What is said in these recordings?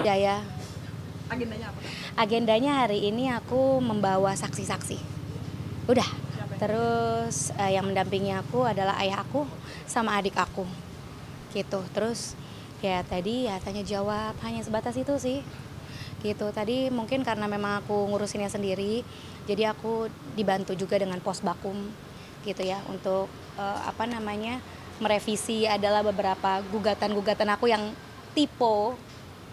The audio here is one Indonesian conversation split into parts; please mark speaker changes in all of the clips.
Speaker 1: Daya.
Speaker 2: Agendanya apa?
Speaker 1: Agendanya hari ini aku membawa saksi-saksi. Udah. Terus yang mendampingi aku adalah ayah aku sama adik aku. Gitu. Terus ya tadi ya tanya jawab, hanya sebatas itu sih. Gitu. Tadi mungkin karena memang aku ngurusinnya sendiri, jadi aku dibantu juga dengan Posbakum gitu ya untuk merevisi adalah beberapa gugatan-gugatan aku yang tipe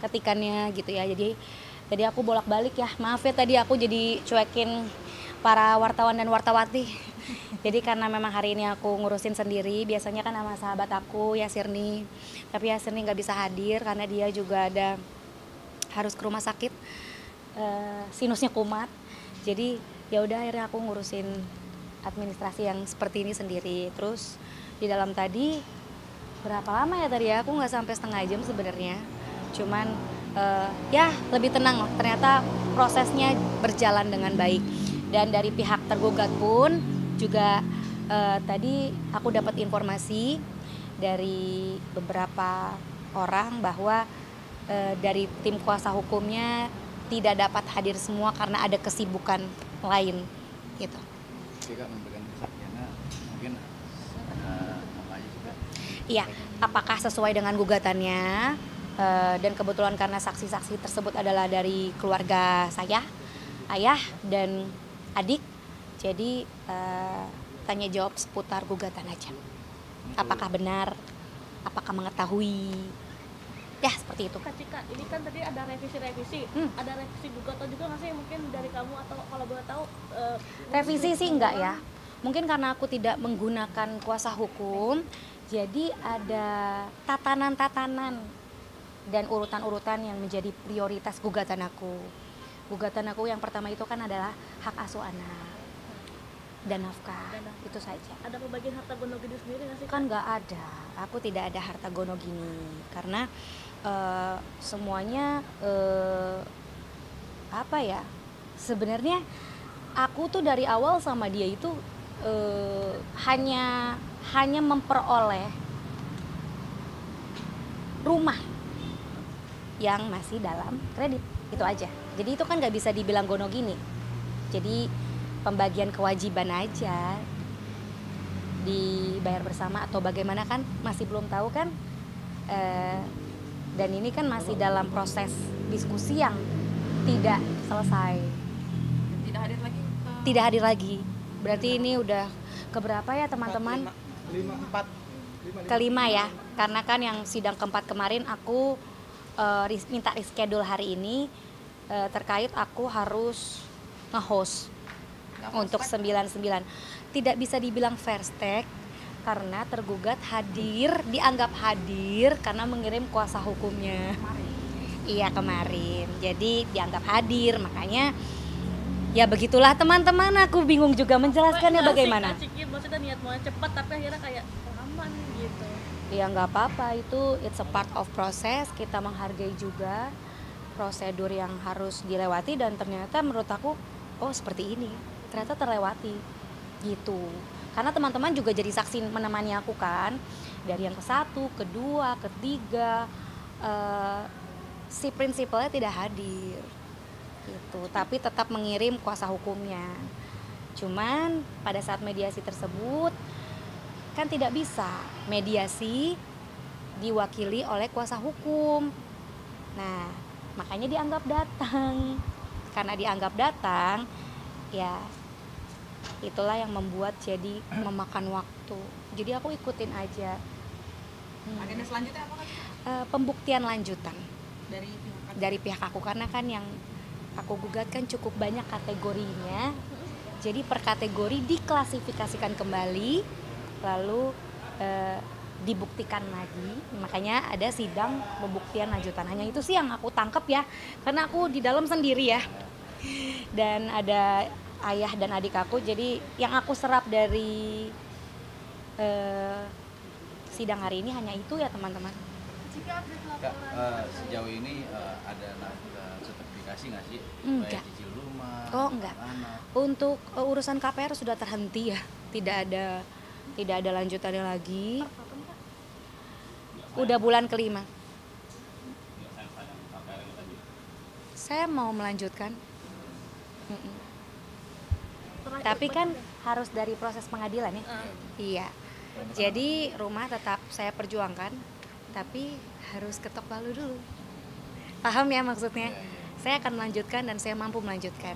Speaker 1: ketikannya gitu ya. Jadi aku bolak-balik ya. Maaf ya tadi aku jadi cuekin para wartawan dan wartawati. Jadi karena memang hari ini aku ngurusin sendiri, biasanya kan sama sahabat aku Yasirni. Tapi Yasirni nggak bisa hadir karena dia juga ada harus ke rumah sakit, sinusnya kumat. Jadi ya udah akhirnya aku ngurusin administrasi yang seperti ini sendiri. Terus di dalam tadi berapa lama ya tadi ya? Aku nggak sampai setengah jam sebenarnya. Cuman ya lebih tenang, ternyata prosesnya berjalan dengan baik. Dan dari pihak tergugat pun juga tadi aku dapat informasi dari beberapa orang bahwa dari tim kuasa hukumnya tidak dapat hadir semua karena ada kesibukan lain gitu.
Speaker 3: Jika memberikan kesaksiannya mungkin namanya juga.
Speaker 1: Iya, apakah sesuai dengan gugatannya? Dan kebetulan karena saksi-saksi tersebut adalah dari keluarga saya, ayah dan adik, jadi tanya jawab seputar gugatan aja. Apakah benar, apakah mengetahui, ya seperti itu.
Speaker 2: Kak Cika, ini kan tadi ada revisi-revisi, ada revisi gugatan juga nggak sih mungkin dari kamu atau kalau boleh tahu?
Speaker 1: Revisi sih enggak ya, mungkin karena aku tidak menggunakan kuasa hukum, jadi ada tatanan-tatanan dan urutan-urutan yang menjadi prioritas gugatan aku. Gugatan aku yang pertama itu kan adalah hak asuh anak dan nafkah, itu saja.
Speaker 2: Ada pembagian harta gono gini sendiri nggak sih?
Speaker 1: Kan nggak ada, aku tidak ada harta gono gini karena semuanya sebenarnya aku tuh dari awal sama dia itu hanya memperoleh rumah yang masih dalam kredit, itu aja. Jadi itu kan nggak bisa dibilang gono gini. Jadi pembagian kewajiban aja dibayar bersama atau bagaimana kan masih belum tahu kan. Dan ini kan masih dalam proses diskusi yang tidak selesai. Tidak hadir lagi. Berarti ini udah keberapa ya teman-teman? Kelima ya. Karena kan yang sidang keempat kemarin aku minta reschedule hari ini terkait aku harus nge-host untuk 99. Tidak bisa dibilang first take karena tergugat dianggap hadir karena mengirim kuasa hukumnya. Iya kemarin. Jadi dianggap hadir, makanya ya begitulah teman-teman, aku bingung juga menjelaskannya bagaimana.
Speaker 2: Maksudnya niat mau cepat tapi akhirnya kayak lama gitu.
Speaker 1: Ya nggak apa-apa, itu it's a part of proses, kita menghargai juga prosedur yang harus dilewati dan ternyata menurut aku oh seperti ini, ternyata terlewati gitu. Karena teman-teman juga jadi saksi menemani aku kan, dari yang ke-1, kedua, ketiga, si prinsipalnya tidak hadir gitu, tapi tetap mengirim kuasa hukumnya. Cuman pada saat mediasi tersebut kan tidak bisa mediasi diwakili oleh kuasa hukum. Nah, makanya dianggap datang. Karena dianggap datang, ya itulah yang membuat jadi memakan waktu. Jadi aku ikutin aja.
Speaker 2: Agenda selanjutnya apa kan?
Speaker 1: Pembuktian lanjutan dari pihak aku, karena kan yang aku gugat kan cukup banyak kategorinya. Jadi per kategori diklasifikasikan kembali, lalu dibuktikan lagi. Makanya ada sidang pembuktian lanjutan. Hanya itu sih yang aku tangkep ya, karena aku di dalam sendiri ya. Dan ada ayah dan adik aku, jadi yang aku serap dari sidang hari ini hanya itu ya teman-teman.
Speaker 3: Kak, sejauh ini ada sertifikasi nggak sih?
Speaker 1: Enggak.
Speaker 3: Bayar cicil rumah?
Speaker 1: Oh enggak. Untuk urusan KPR sudah terhenti ya, tidak ada lanjutannya lagi. Udah bulan kelima. Saya mau melanjutkan. Mm-mm.
Speaker 2: Terakhir,
Speaker 1: Tapi kan harus dari proses pengadilan ya. Iya. Jadi rumah tetap saya perjuangkan, tapi harus ketok palu dulu. Paham ya maksudnya? Saya akan melanjutkan dan saya mampu melanjutkan.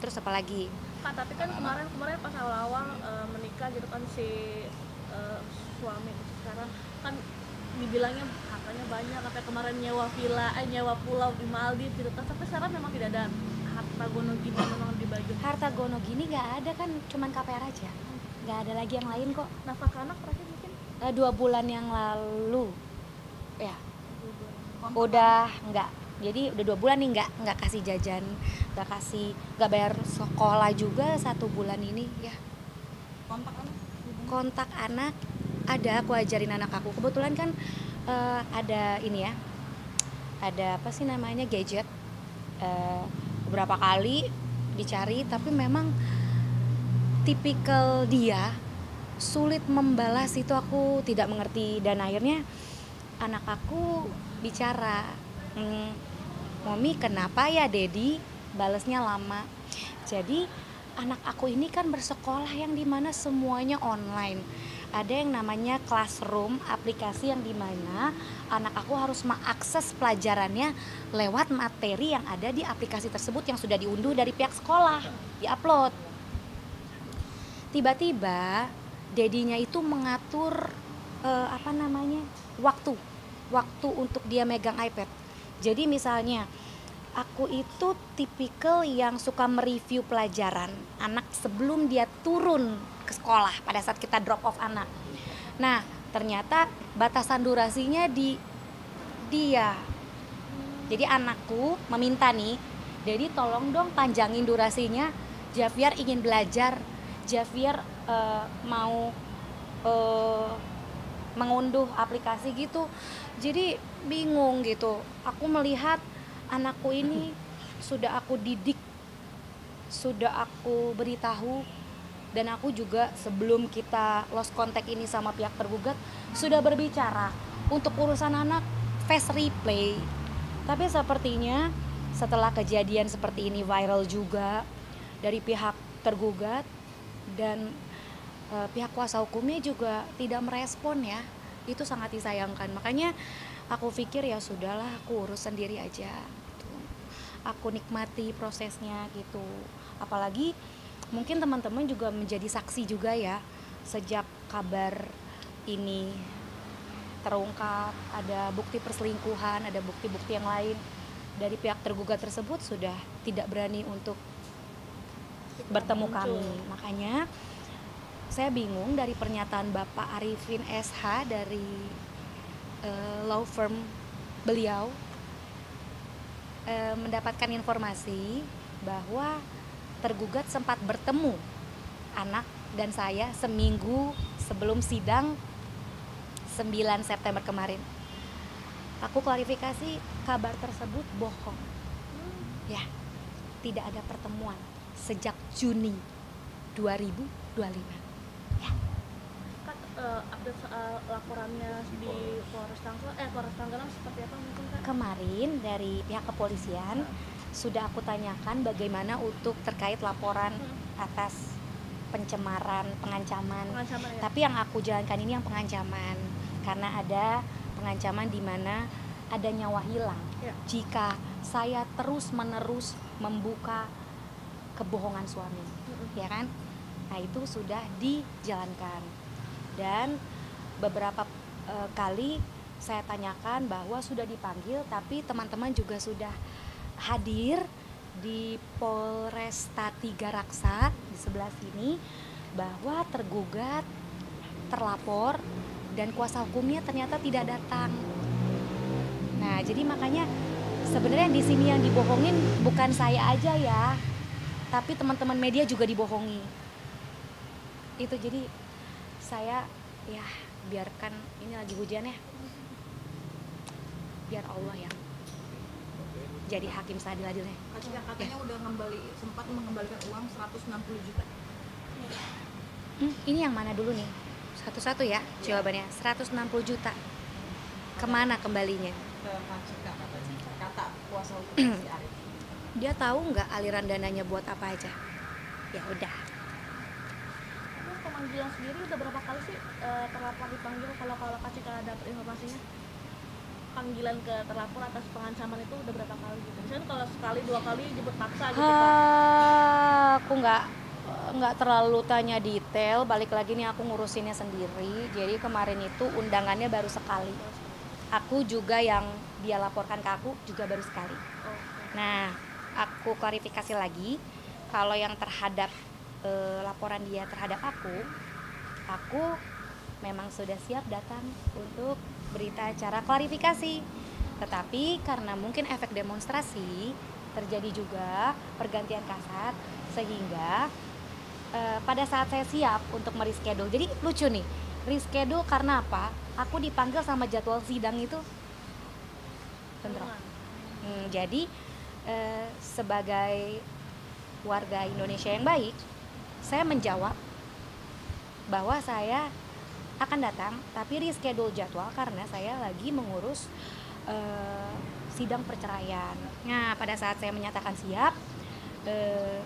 Speaker 1: Terus apa lagi?
Speaker 2: Kak, tapi kan kemarin pas awal-awal menikah gitu kan si suami sekarang kan dibilangnya hartanya banyak, sampai kemarin nyewa pulau di Maldives gitu, tapi sekarang memang tidak ada harta gono gini memang dibagi.
Speaker 1: Harta gono gini nggak ada kan, cuman KPR aja. Nggak ada lagi yang lain kok.
Speaker 2: Nafkah anak terakhir mungkin
Speaker 1: 2 bulan yang lalu, ya udah nggak. Jadi udah 2 bulan nih nggak kasih jajan, nggak bayar sekolah juga 1 bulan ini ya. Kontak anak ada, aku ajarin anak aku. Kebetulan kan ada ini ya, ada apa sih namanya, gadget. Beberapa kali dicari, tapi memang tipikal dia sulit membalas, itu aku tidak mengerti. Dan akhirnya anak aku bicara, Mami kenapa ya Dedi balasnya lama. Jadi anak aku ini kan bersekolah yang dimana semuanya online. Ada yang namanya classroom, aplikasi yang dimana anak aku harus mengakses pelajarannya lewat materi yang ada di aplikasi tersebut yang sudah diunduh dari pihak sekolah, diupload. Tiba-tiba dedinya itu mengatur waktu untuk dia megang iPad. Jadi misalnya aku itu tipikal yang suka mereview pelajaran anak sebelum dia turun ke sekolah pada saat kita drop off anak. Nah, ternyata batasan durasinya di dia. Jadi anakku meminta nih, Dedi tolong dong panjangin durasinya. Javier ingin belajar, Javier mau mengunduh aplikasi gitu. Jadi bingung gitu. Aku melihat anakku ini sudah aku didik, sudah aku beritahu, dan aku juga sebelum kita lost contact ini sama pihak tergugat sudah berbicara untuk urusan anak face replay. Tapi sepertinya setelah kejadian seperti ini viral juga dari pihak tergugat dan pihak kuasa hukumnya juga tidak merespon ya. Itu sangat disayangkan. Makanya aku pikir ya sudahlah, aku urus sendiri aja gitu. Aku nikmati prosesnya gitu. Apalagi mungkin teman-teman juga menjadi saksi juga ya, sejak kabar ini terungkap, ada bukti perselingkuhan, ada bukti-bukti yang lain, dari pihak tergugat tersebut sudah tidak berani untuk bertemu kami. Makanya saya bingung dari pernyataan Bapak Arifin SH dari law firm beliau, mendapatkan informasi bahwa tergugat sempat bertemu anak dan saya seminggu sebelum sidang 9 September kemarin. Aku klarifikasi, kabar tersebut bohong. Ya, tidak ada pertemuan sejak Juni 2025. Ya.
Speaker 2: Kak, update soal laporannya di Polres Tangerang seperti apa mungkin Kak?
Speaker 1: Kemarin dari pihak kepolisian sudah aku tanyakan bagaimana untuk terkait laporan atas pencemaran, pengancaman ya. Tapi yang aku jalankan ini yang pengancaman, karena ada pengancaman di mana ada nyawa hilang ya, jika saya terus-menerus membuka kebohongan suami, ya kan? Nah, itu sudah dijalankan. Dan beberapa kali saya tanyakan bahwa sudah dipanggil, tapi teman-teman juga sudah hadir di Polresta Tiga Raksa di sebelah sini, bahwa tergugat, terlapor, dan kuasa hukumnya ternyata tidak datang. Nah, jadi makanya sebenarnya di sini yang dibohongin bukan saya aja ya, tapi teman-teman media juga dibohongi. Itu jadi saya ya biarkan, ini lagi hujan ya, biar Allah yang jadi hakim seadil-adilnya.
Speaker 4: Katanya udah sempat mengembalikan uang 160 juta.
Speaker 1: Ini yang mana dulu nih? Satu-satu ya jawabannya. 160 juta. Kemana kembalinya?
Speaker 4: Ke Pak Cika katanya. Kata kuasa kuasa hukum si Arif?
Speaker 1: Dia tahu nggak aliran dananya buat apa aja. Ya udah.
Speaker 2: Terus pemanggilan sendiri udah berapa kali sih terlapor dipanggil kalau Kak Cika dapat informasinya? Panggilan ke terlapor atas pengancaman itu udah berapa kali gitu? Misalnya kalau sekali 2 kali jemput paksa gitu Kak.
Speaker 1: Aku nggak terlalu tanya detail. Balik lagi nih aku ngurusinnya sendiri. Jadi kemarin itu undangannya baru sekali. Aku juga yang dia laporkan ke aku juga baru sekali. Nah, aku klarifikasi lagi. Kalau yang terhadap laporan dia terhadap aku memang sudah siap datang untuk berita acara klarifikasi. Tetapi karena mungkin efek demonstrasi terjadi juga pergantian kasat, sehingga pada saat saya siap untuk mereschedule, jadi lucu nih, reschedule karena apa? Aku dipanggil sama jadwal sidang itu bentrok. Jadi sebagai warga Indonesia yang baik, saya menjawab bahwa saya akan datang, tapi reschedule jadwal karena saya lagi mengurus sidang perceraian. Nah, pada saat saya menyatakan siap,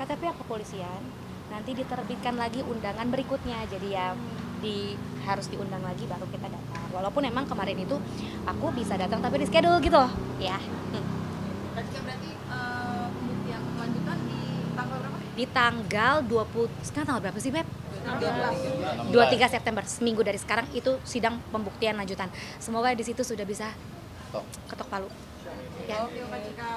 Speaker 1: kata pihak kepolisian nanti diterbitkan lagi undangan berikutnya. Jadi ya harus diundang lagi baru kita datang. Walaupun emang kemarin itu aku bisa datang tapi reschedule gitu loh, ya.
Speaker 4: Berarti berarti pembuktian lanjutan di tanggal berapa?
Speaker 1: Di tanggal 20, sekarang tanggal berapa sih, Beb?
Speaker 3: 16.
Speaker 1: 23 September, seminggu dari sekarang itu sidang pembuktian lanjutan. Semoga di situ sudah bisa ketok palu. Ya.
Speaker 4: Oke, Kak Cika.